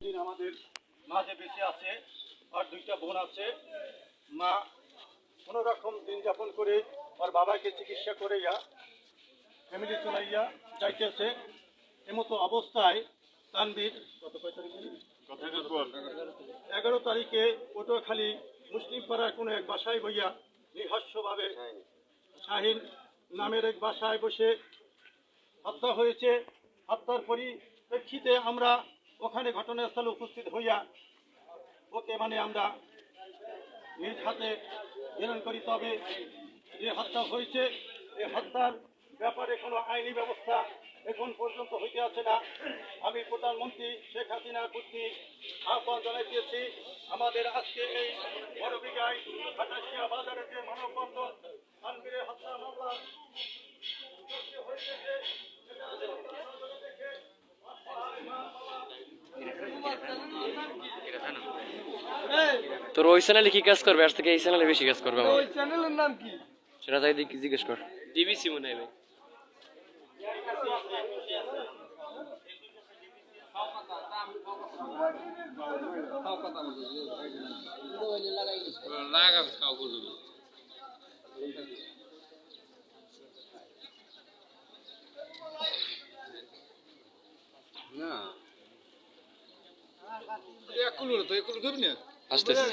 দিন আমাদের মাঝে বেঁচে আছে, আর দুইটা বোন আছে। মা কোনো রকম দিন যাপন করে আর বাবাকে চিকিৎসা করেইয়া ফ্যামিলি চলাইয়া যাইতেছে। এমতো অবস্থায় তানভীর গত 11 তারিখে পটুয়াখালী মুসলিম পাড়ার কোনো এক বাসায় বইয়া নিঃস্বভাবে শাহিন নামের এক বাসায় বসে হত্যা হয়েছে। হত্যার পরিপ্রেক্ষিতে আমরা ওখানে ঘটনাস্থলে উপস্থিত হইয়া ওকে আমরা নিজ হাতে গ্রহণ করি। তবে যে হত্যা হয়েছে এই হত্যার ব্যাপারে কোনো আইনি ব্যবস্থা এখন পর্যন্ত হইতে আছে না। আমি প্রধানমন্ত্রী শেখ হাসিনা কর্তৃক আহ্বান জানাইতেছি, আমাদের আজকে এই বড়বিঘায় খাটাশিয়া বাজারে যে মানববন্ধন তানভীরের হত্যা মামলা হয়েছে তোর ওই চ্যানেলে কি কাজ করবে? আজ থেকে এই চ্যানেলে বেশি কাজ করবে। ওই চ্যানেলের নাম কি? সেটা তাই জিজ্ঞেস কর। ডিবিসি মনে হয়। আসতেছে।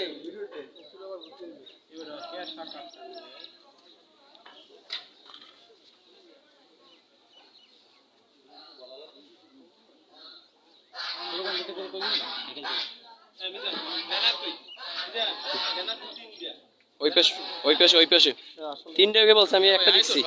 ওই পাশে তিনটাকে বলছে, আমি একটা দিচ্ছি।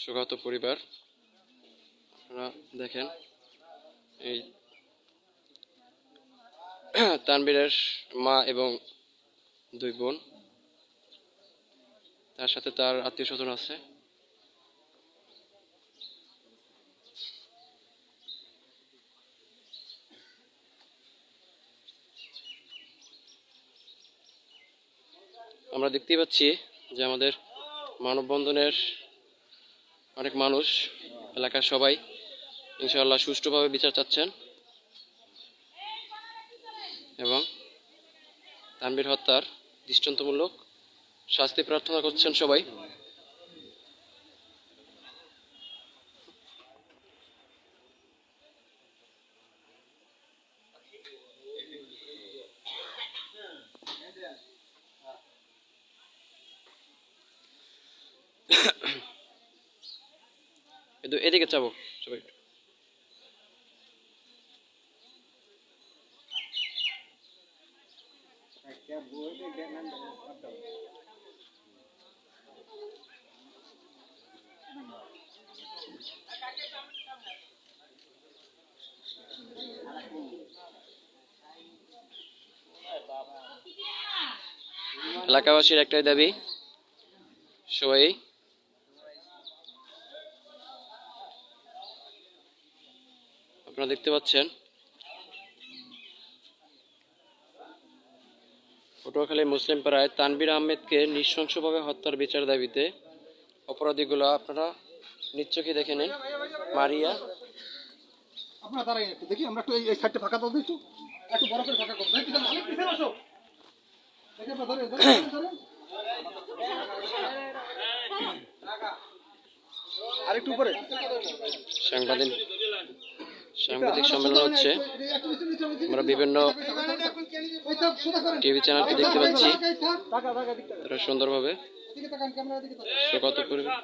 শোকাহত পরিবার, আপনারা দেখেন এই তানভীরের মা এবং দুই বোন, তার সাথে তার আত্মীয় স্বজন আছে। আমরা দেখতেই পাচ্ছি যে আমাদের মানববন্ধনের অনেক মানুষ, এলাকার সবাই ইনশাআল্লাহ সুষ্ঠুভাবে বিচার চাচ্ছেন এবং তানভীর হত্যার দৃষ্টান্তমূলক শাস্তি প্রার্থনা করছেন সবাই। এদিকে যাবো সবাই। এলাকাবাসীর একটাই দাবি, সবাই আপনারা দেখতে পাচ্ছেন পটুয়াখালী মুসলিম পাড়ায় তানভীর আহমেদকে নৃশংসভাবে হত্যার বিচার দাবিতে অপরাধীগুলো আপনারা নিশ্চয়ই দেখে নিন। মারিয়া আপনারা দাঁড়াই একটু দেখি, আমরা একটু এই সাইডটা ফাঁকা দাও, একটু বড় করে ফাঁকা করো। আরেকটু উপরে সাংবাদিক সম্মেলন হচ্ছে। আমরা বিভিন্ন টিভি চ্যানেলকে দেখতে পাচ্ছি, তারা সুন্দরভাবে শোকাহত পরিবার